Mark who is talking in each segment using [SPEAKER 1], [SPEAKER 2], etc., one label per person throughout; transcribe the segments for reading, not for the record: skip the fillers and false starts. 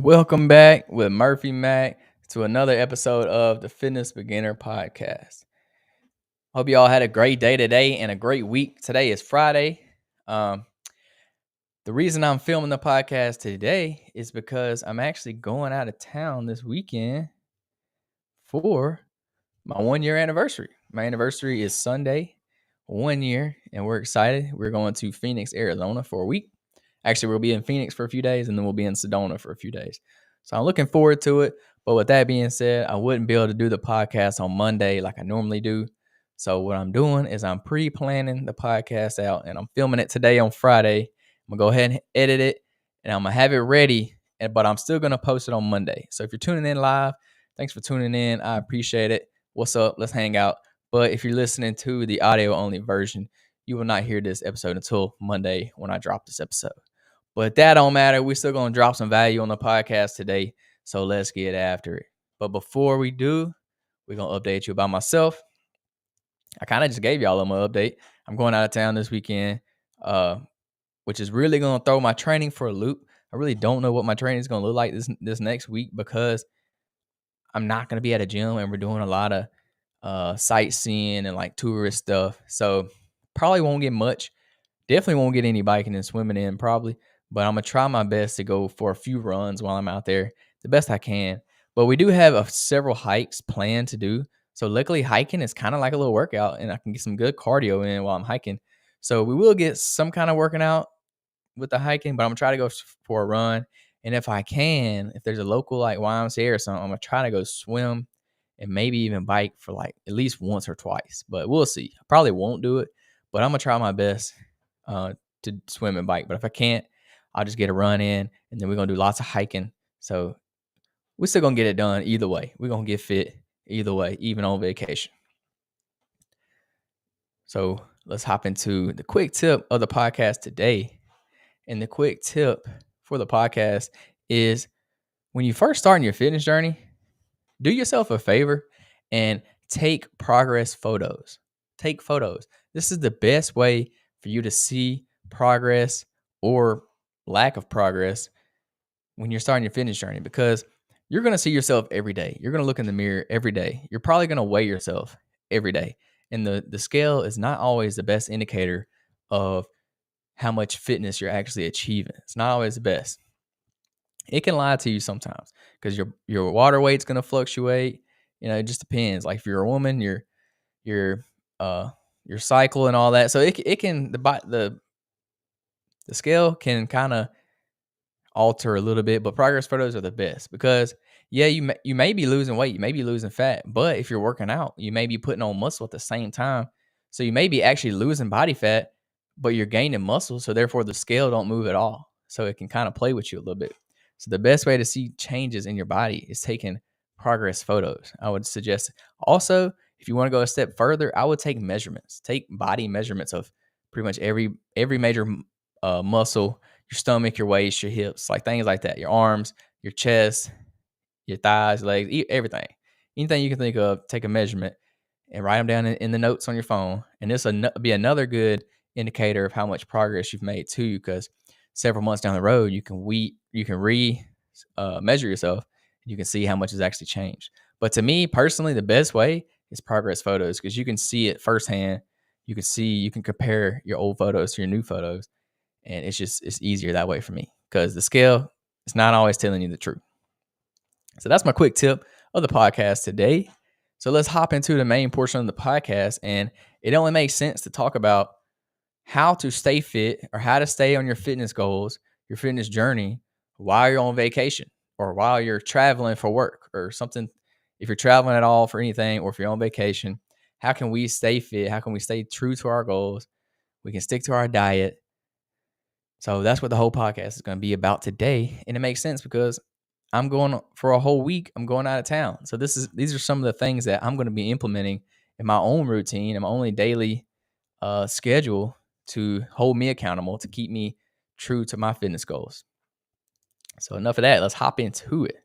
[SPEAKER 1] Welcome back with Murphy Mac to another episode of the Fitness Beginner Podcast. Hope you all had a great day today and a great week. Today is Friday. The reason I'm filming the podcast today is because I'm actually going out of town this weekend for my 1 year anniversary. My anniversary is Sunday, 1 year, and we're excited. We're going to Phoenix, Arizona for a week. Actually, we'll be in Phoenix for a few days, and then we'll be in Sedona for a few days. So I'm looking forward to it. But with that being said, I wouldn't be able to do the podcast on Monday like I normally do. So what I'm doing is I'm pre-planning the podcast out, and I'm filming it today on Friday. I'm going to go ahead and edit it, and I'm going to have it ready, but I'm still going to post it on Monday. So if you're tuning in live, thanks for tuning in. I appreciate it. What's up? Let's hang out. But if you're listening to the audio-only version, you will not hear this episode until Monday when I drop this episode. But that don't matter. We're still going to drop some value on the podcast today. So let's get after it. But before we do, we're going to update you about myself. I kind of just gave y'all my update. I'm going out of town this weekend, which is really going to throw my training for a loop. I really don't know what my training is going to look like this next week because I'm not going to be at a gym and we're doing a lot of sightseeing and like tourist stuff. So probably won't get much. Definitely won't get any biking and swimming in probably, but I'm going to try my best to go for a few runs while I'm out there, the best I can. But we do have several hikes planned to do. So luckily hiking is kind of like a little workout and I can get some good cardio in while I'm hiking. So we will get some kind of working out with the hiking, but I'm going to try to go for a run. And if I can, if there's a local like YMCA or something, I'm going to try to go swim and maybe even bike for like at least once or twice. But we'll see. I probably won't do it, but I'm going to try my best to swim and bike. But if I can't, I'll just get a run in and then we're going to do lots of hiking. So we're still going to get it done either way. We're going to get fit either way, even on vacation. So let's hop into the quick tip of the podcast today. And the quick tip for the podcast is when you first start in your fitness journey, do yourself a favor and take progress photos. Take photos. This is the best way for you to see progress or lack of progress when you're starting your fitness journey because you're going to see yourself every day. You're going to look in the mirror every day. You're probably going to weigh yourself every day. And the scale is not always the best indicator of how much fitness you're actually achieving. It's not always the best. It can lie to you sometimes because your water weight's going to fluctuate. It just depends. Like if you're a woman, your cycle and all that. So it can the scale can kind of alter a little bit, but progress photos are the best because you may be losing weight, you may be losing fat, but if you're working out, you may be putting on muscle at the same time. So you may be actually losing body fat, but you're gaining muscle. So therefore the scale don't move at all. So it can kind of play with you a little bit. So the best way to see changes in your body is taking progress photos. I would suggest also, if you want to go a step further, I would take measurements, take body measurements of pretty much every major muscle, your stomach, your waist, your hips, like things like that, your arms, your chest, your thighs, legs, everything. Anything you can think of, take a measurement and write them down in the notes on your phone. And this will be another good indicator of how much progress you've made too, because several months down the road, you can measure yourself and you can see how much has actually changed. But to me personally, the best way is progress photos because you can see it firsthand. You can compare your old photos to your new photos. And it's easier that way for me because the scale is not always telling you the truth. So that's my quick tip of the podcast today. So let's hop into the main portion of the podcast. And it only makes sense to talk about how to stay fit or how to stay on your fitness goals, your fitness journey while you're on vacation or while you're traveling for work or something. If you're traveling at all for anything or if you're on vacation, how can we stay fit? How can we stay true to our goals? We can stick to our diet. So that's what the whole podcast is going to be about today. And it makes sense because I'm going for a whole week. I'm going out of town. So these are some of the things that I'm going to be implementing in my own routine and my only daily schedule to hold me accountable, to keep me true to my fitness goals. So enough of that. Let's hop into it.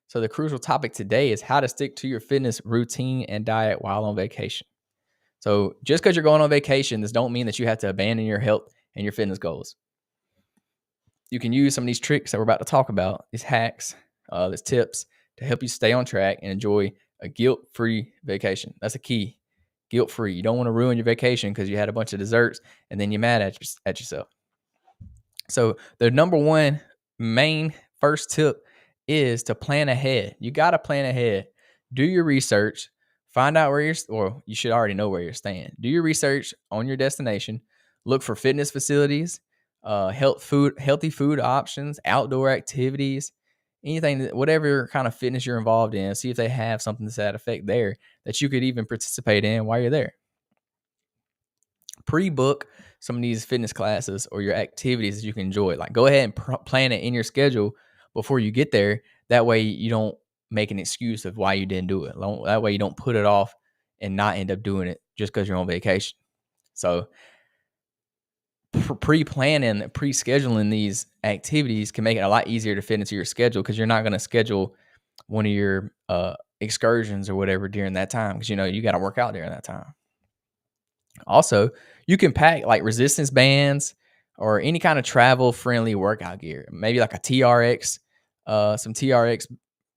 [SPEAKER 1] So the crucial topic today is how to stick to your fitness routine and diet while on vacation. So just because you're going on vacation, this don't mean that you have to abandon your health and your fitness goals. you can use some of these tricks that we're about to talk about, these hacks, these tips to help you stay on track and enjoy a guilt-free vacation. That's a key. Guilt-free. You don't want to ruin your vacation because you had a bunch of desserts and then you're mad at yourself. So the number one main first tip is to plan ahead. You got to plan ahead. Do your research. Find out where or you should already know where you're staying. Do your research on your destination. Look for fitness facilities, healthy food options, outdoor activities, anything, whatever kind of fitness you're involved in. See if they have something to that effect there that you could even participate in while you're there. Pre-book some of these fitness classes or your activities that you can enjoy. Like, go ahead and plan it in your schedule before you get there. That way you don't make an excuse of why you didn't do it. That way you don't put it off and not end up doing it just because you're on vacation. So pre-planning, pre-scheduling these activities can make it a lot easier to fit into your schedule, because you're not going to schedule one of your excursions or whatever during that time, because you got to work out during that time. Also, you can pack like resistance bands or any kind of travel friendly workout gear. Maybe like a TRX, some TRX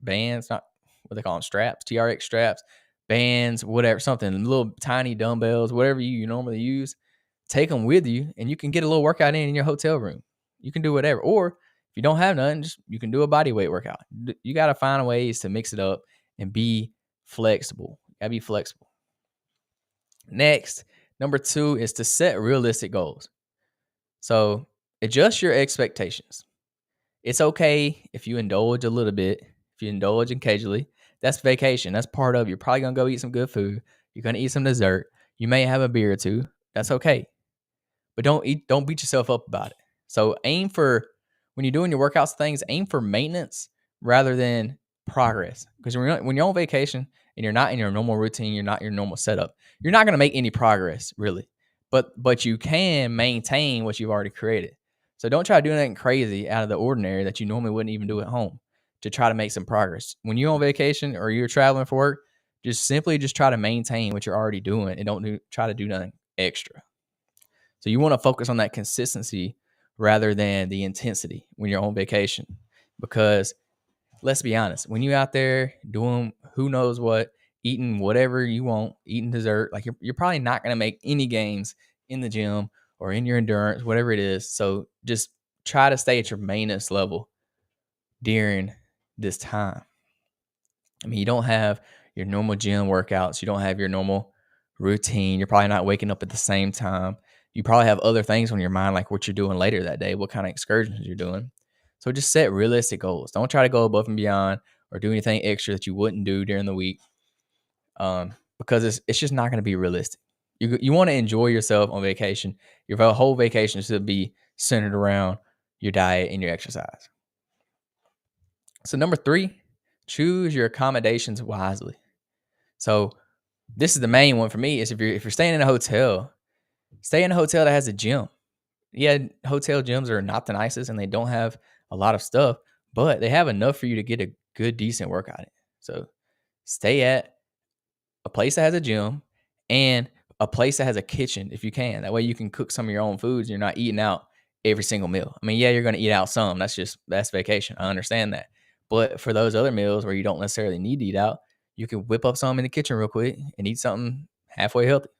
[SPEAKER 1] bands, not what they call them, straps, TRX straps, bands, whatever, something, little tiny dumbbells, whatever you normally use. Take them with you and you can get a little workout in your hotel room. You can do whatever. Or if you don't have none, you can do a body weight workout. You got to find ways to mix it up and be flexible. You got to be flexible. Next, number 2 is to set realistic goals. So adjust your expectations. It's okay if you indulge a little bit, if you indulge occasionally. That's vacation. That's part of it. You're probably going to go eat some good food. You're going to eat some dessert. You may have a beer or two. That's okay. But don't beat yourself up about it. So aim for, when you're doing your workouts things, aim for maintenance rather than progress. Because when you're on vacation and you're not in your normal routine, you're not your normal setup, you're not going to make any progress really. But you can maintain what you've already created. So don't try to do anything crazy out of the ordinary that you normally wouldn't even do at home to try to make some progress. When you're on vacation or you're traveling for work, just try to maintain what you're already doing and don't try to do nothing extra. So you want to focus on that consistency rather than the intensity when you're on vacation. Because let's be honest, when you're out there doing who knows what, eating whatever you want, eating dessert, like you're probably not going to make any gains in the gym or in your endurance, whatever it is. So just try to stay at your maintenance level during this time. I mean, you don't have your normal gym workouts. You don't have your normal routine. You're probably not waking up at the same time. You probably have other things on your mind, like what you're doing later that day, what kind of excursions you're doing. So just set realistic goals. Don't try to go above and beyond or do anything extra that you wouldn't do during the week, because it's just not going to be realistic. You want to enjoy yourself on vacation. Your whole vacation should be centered around your diet and your exercise. So number 3, choose your accommodations wisely. So this is the main one for me, is if you're staying in a hotel, stay in a hotel that has a gym. Yeah, hotel gyms are not the nicest and they don't have a lot of stuff, but they have enough for you to get a good, decent workout in. So stay at a place that has a gym and a place that has a kitchen if you can. That way you can cook some of your own foods and you're not eating out every single meal. I mean, yeah, you're going to eat out some. That's vacation. I understand that. But for those other meals where you don't necessarily need to eat out, you can whip up some in the kitchen real quick and eat something halfway healthy.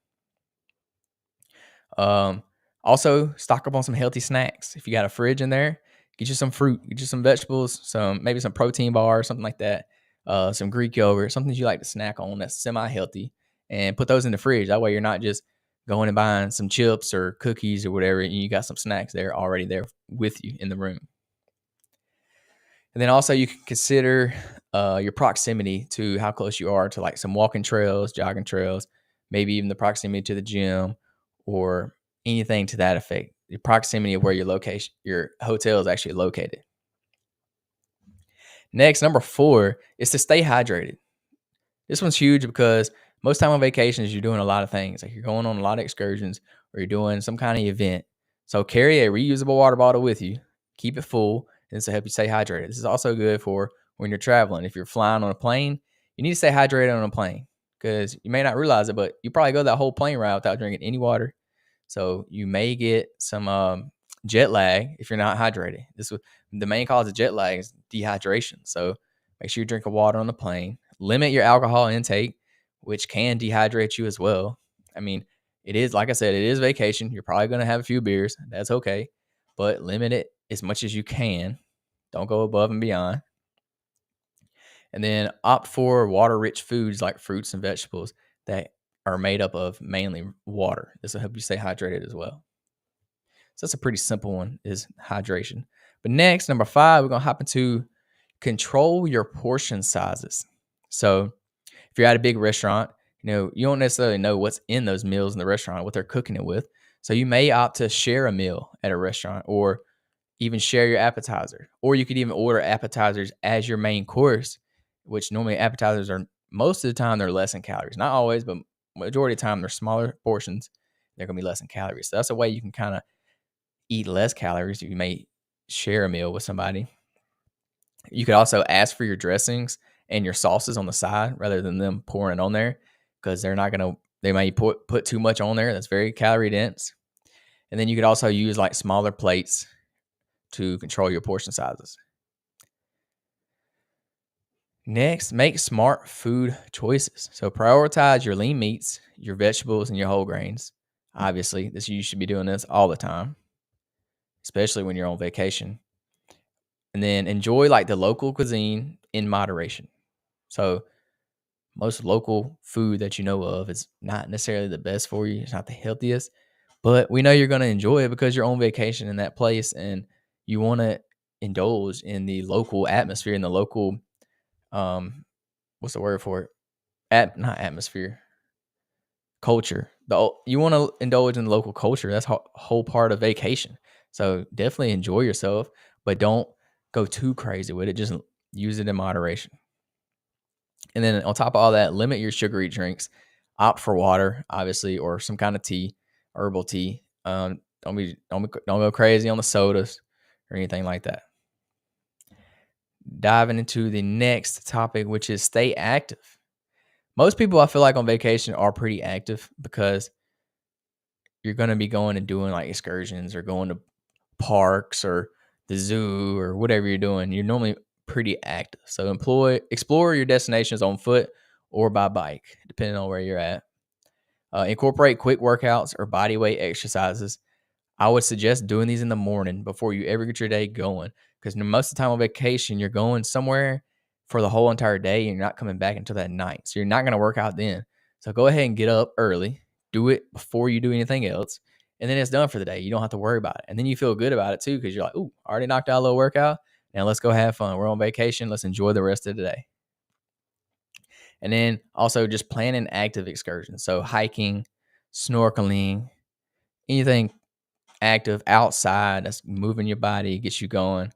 [SPEAKER 1] Also stock up on some healthy snacks. If you got a fridge in there, get you some fruit, get you some vegetables, maybe some protein bar, something like that. Some Greek yogurt, something you like to snack on that's semi-healthy, and put those in the fridge. That way you're not just going and buying some chips or cookies or whatever, and you got some snacks there already there with you in the room. And then also you can consider your proximity to how close you are to like some walking trails, jogging trails, maybe even the proximity to the gym or anything to that effect. Your proximity of where your hotel is actually located. Next, number 4 is to stay hydrated. This one's huge because most time on vacations, you're doing a lot of things. Like you're going on a lot of excursions or you're doing some kind of event. So carry a reusable water bottle with you. Keep it full, and this will help you stay hydrated. This is also good for when you're traveling. If you're flying on a plane, you need to stay hydrated on a plane, because you may not realize it, but you probably go that whole plane ride without drinking any water. So you may get some jet lag if you're not hydrated. The main cause of jet lag is dehydration. So make sure you drink water on the plane. Limit your alcohol intake, which can dehydrate you as well. I mean, it is, like I said, it is vacation. You're probably going to have a few beers. That's okay. But limit it as much as you can. Don't go above and beyond. And then opt for water rich foods like fruits and vegetables that are made up of mainly water. This will help you stay hydrated as well. So that's a pretty simple one, is hydration. But next, number 5, we're going to hop into control your portion sizes. So if you're at a big restaurant, you don't necessarily know what's in those meals in the restaurant, what they're cooking it with. So you may opt to share a meal at a restaurant, or even share your appetizer. Or you could even order appetizers as your main course, which normally appetizers are, most of the time, they're less in calories. Not always, but majority of the time, they're smaller portions. They're going to be less in calories. So that's a way you can kind of eat less calories. You may share a meal with somebody. You could also ask for your dressings and your sauces on the side rather than them pouring it on there, because they may put too much on there. That's very calorie dense. And then you could also use like smaller plates to control your portion sizes. Next, make smart food choices. So prioritize your lean meats, your vegetables, and your whole grains. Obviously, you should be doing this all the time, especially when you're on vacation. And then enjoy like the local cuisine in moderation. So most local food that you know of is not necessarily the best for you. It's not the healthiest, but we know you're going to enjoy it because you're on vacation in that place and you want to indulge in the local atmosphere, in the local, what's the word for it? Not atmosphere, culture. You want to indulge in the local culture. That's a whole part of vacation. So definitely enjoy yourself, but don't go too crazy with it. Just use it in moderation. And then on top of all that, limit your sugary drinks. Opt for water, obviously, or some kind of tea, herbal tea. Don't go crazy on the sodas or anything like that. Diving into the next topic, which is stay active. Most people, I feel like, on vacation are pretty active because you're going to be going and doing like excursions or going to parks or the zoo or whatever you're doing. You're normally pretty active. So explore your destinations on foot or by bike, depending on where you're at. Incorporate quick workouts or body weight exercises. I would suggest doing these in the morning before you ever get your day going, because most of the time on vacation, you're going somewhere for the whole entire day and you're not coming back until that night. So you're not going to work out then. So go ahead and get up early, do it before you do anything else, and then it's done for the day. You don't have to worry about it. And then you feel good about it too, because you're like, ooh, I already knocked out a little workout. Now let's go have fun. We're on vacation. Let's enjoy the rest of the day. And then also just planning active excursions. So hiking, snorkeling, anything active outside that's moving your body, gets you going.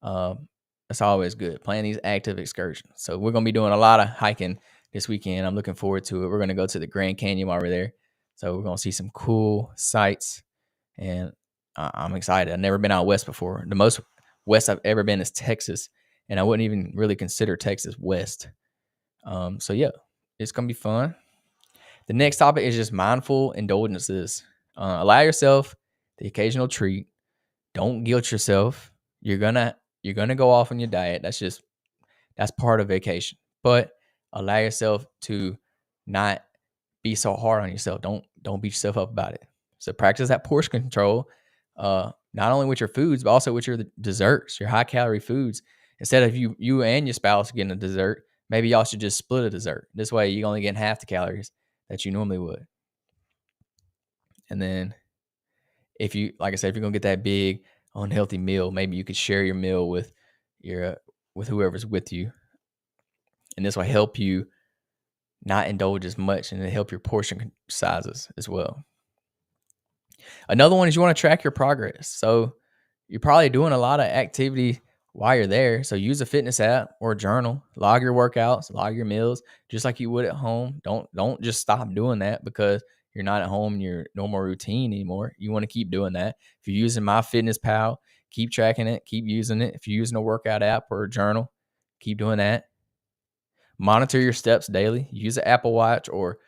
[SPEAKER 1] That's always good. Plan these active excursions. So we're going to be doing a lot of hiking this weekend. I'm looking forward to it. We're going to go to the Grand Canyon while we're there. So we're going to see some cool sights. And I'm excited. I've never been out west before. The most west I've ever been is Texas. And I wouldn't even really consider Texas west. So yeah, it's going to be fun. The next topic is just mindful indulgences. Allow yourself the occasional treat. Don't guilt yourself. You're gonna go off on your diet. That's part of vacation. But allow yourself to not be so hard on yourself. Don't beat yourself up about it. So practice that portion control, not only with your foods, but also with your desserts, your high calorie foods. Instead of you and your spouse getting a dessert, maybe y'all should just split a dessert. This way you only get half the calories that you normally would. And then if you're gonna get that big unhealthy meal, maybe you could share your meal with whoever's with you, and this will help you not indulge as much, and it help your portion sizes as well. Another one is you want to track your progress. So you're probably doing a lot of activity while you're there. So use a fitness app or a journal. Log your workouts, log your meals, just like you would at home. Don't just stop doing that because you're not at home in your normal routine anymore. You want to keep doing that. If you're using MyFitnessPal, keep tracking it, keep using it. If you're using a workout app or a journal, keep doing that. Monitor your steps daily. Use an Apple Watch or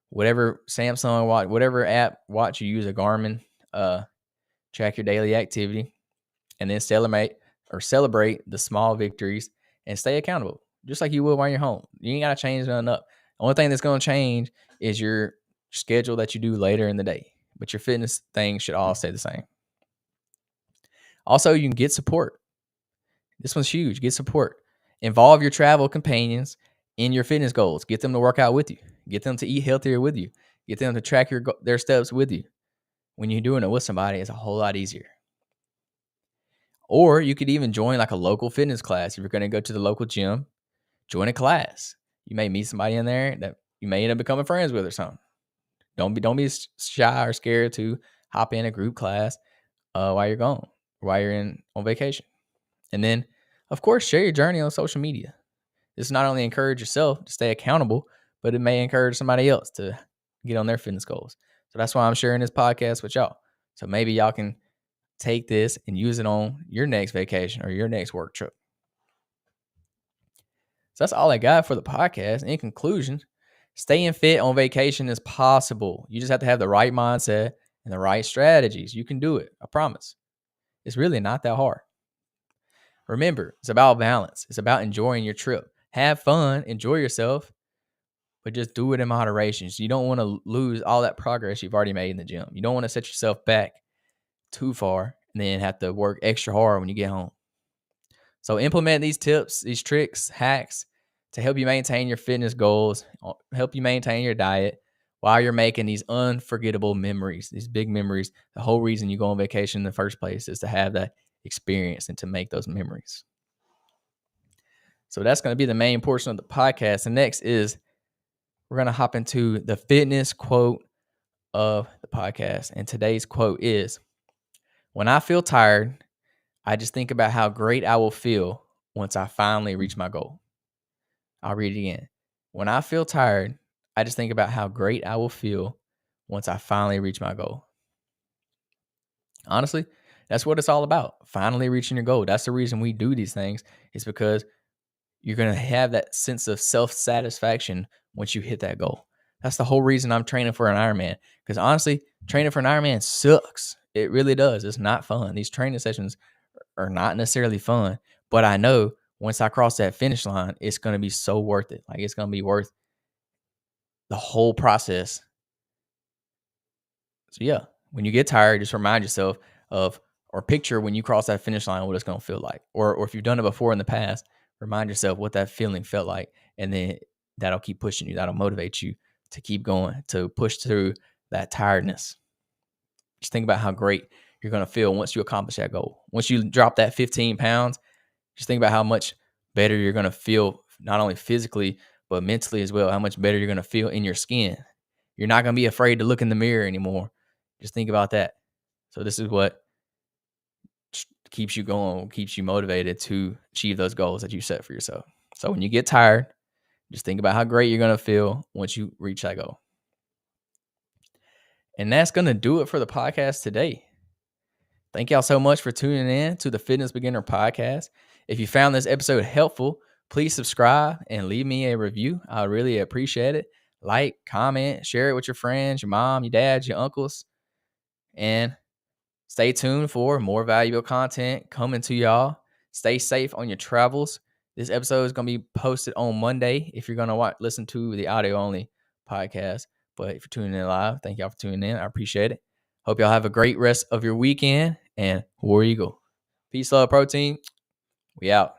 [SPEAKER 1] whatever Samsung watch, whatever app watch you use, a Garmin. track your daily activity, and then celebrate the small victories and stay accountable, just like you would while you're home. You ain't got to change nothing up. The only thing that's going to change is your schedule that you do later in the day, but your fitness things should all stay the same. Also, you can get support. This one's huge. Get support. Involve your travel companions in your fitness goals. Get them to work out with you. Get them to eat healthier with you. Get them to track their steps with you. When you're doing it with somebody, it's a whole lot easier. Or you could even join like a local fitness class. If you're going to go to the local gym, join a class. You may meet somebody in there that you may end up becoming friends with or something. Don't be shy or scared to hop in a group class while you're gone, while you're on vacation. And then, of course, share your journey on social media. This not only encourage yourself to stay accountable, but it may encourage somebody else to get on their fitness goals. So that's why I'm sharing this podcast with y'all. So maybe y'all can take this and use it on your next vacation or your next work trip. So that's all I got for the podcast. In conclusion, staying fit on vacation is possible. You just have to have the right mindset and the right strategies. You can do it. I promise. It's really not that hard. Remember, it's about balance. It's about enjoying your trip. Have fun, enjoy yourself, but just do it in moderation. So you don't want to lose all that progress you've already made in the gym. You don't want to set yourself back too far and then have to work extra hard when you get home. So implement these tips, these tricks, hacks to help you maintain your fitness goals, help you maintain your diet while you're making these unforgettable memories, these big memories. The whole reason you go on vacation in the first place is to have that experience and to make those memories. So that's going to be the main portion of the podcast. And next is we're going to hop into the fitness quote of the podcast. And today's quote is, "When I feel tired, I just think about how great I will feel once I finally reach my goal." I'll read it again. "When I feel tired, I just think about how great I will feel once I finally reach my goal." Honestly, that's what it's all about. Finally reaching your goal. That's the reason we do these things, is because you're going to have that sense of self-satisfaction once you hit that goal. That's the whole reason I'm training for an Ironman. Because honestly, training for an Ironman sucks. It really does. It's not fun. These training sessions are not necessarily fun. But I know once I cross that finish line, it's going to be so worth it. Like, it's going to be worth the whole process. So yeah, when you get tired, just remind yourself of, or picture when you cross that finish line, what it's going to feel like. Or if you've done it before in the past, remind yourself what that feeling felt like. And then that'll keep pushing you. That'll motivate you to keep going, to push through that tiredness. Just think about how great you're going to feel once you accomplish that goal. Once you drop that 15 pounds, just think about how much better you're going to feel, not only physically, but mentally as well. How much better you're going to feel in your skin. You're not going to be afraid to look in the mirror anymore. Just think about that. So this is what keeps you going, keeps you motivated to achieve those goals that you set for yourself. So when you get tired, just think about how great you're going to feel once you reach that goal. And that's going to do it for the podcast today. Thank y'all so much for tuning in to the Fitness Beginner Podcast. If you found this episode helpful, please subscribe and leave me a review. I really appreciate it. Like, comment, share it with your friends, your mom, your dad, your uncles. And stay tuned for more valuable content coming to y'all. Stay safe on your travels. This episode is going to be posted on Monday if you're going to listen to the audio only podcast. But if you're tuning in live, thank y'all for tuning in. I appreciate it. Hope y'all have a great rest of your weekend. And War Eagle. Peace, love, protein. We out.